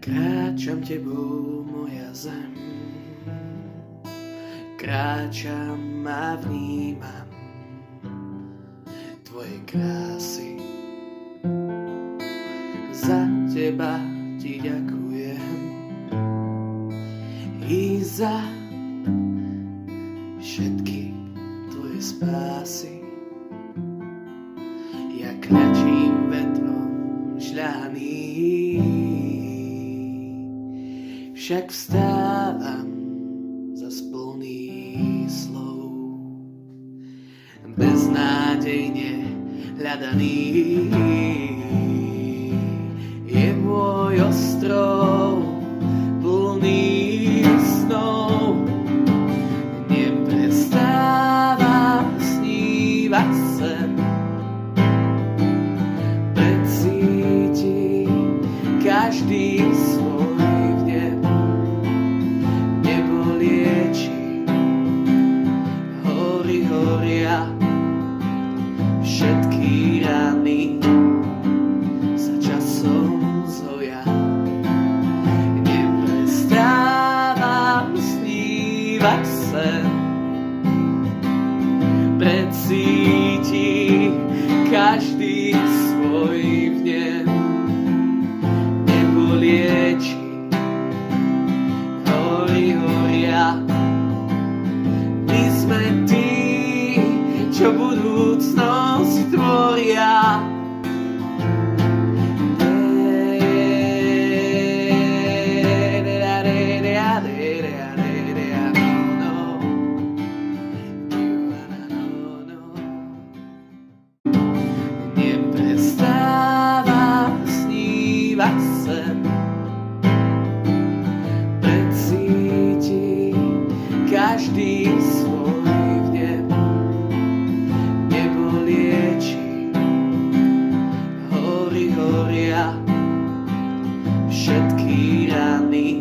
Kráčam tebou, moja zem, kráčam a vnímam tvoje krásy. Za teba ti ďakujem i za všetky tvoje spásy. Ja kľačím vetrom žľaný, však vstávam zas plný slov. Beznádejne hľadaný je môj ostrov plný snov. Neprestávam snívať sen, precíti každý svoj vdev. Nebo lieči, hory horia, všetky rany sa časom zhoja. Neprestávam snívať sen, precíti každý svoj vdev. Nebo lieči, hory horia, my sme tí, čo budúcnosť tvoria. Neprestávam snívať sen, precíti každý svoj vdev. Nebo lieči, hory horia, všetky rany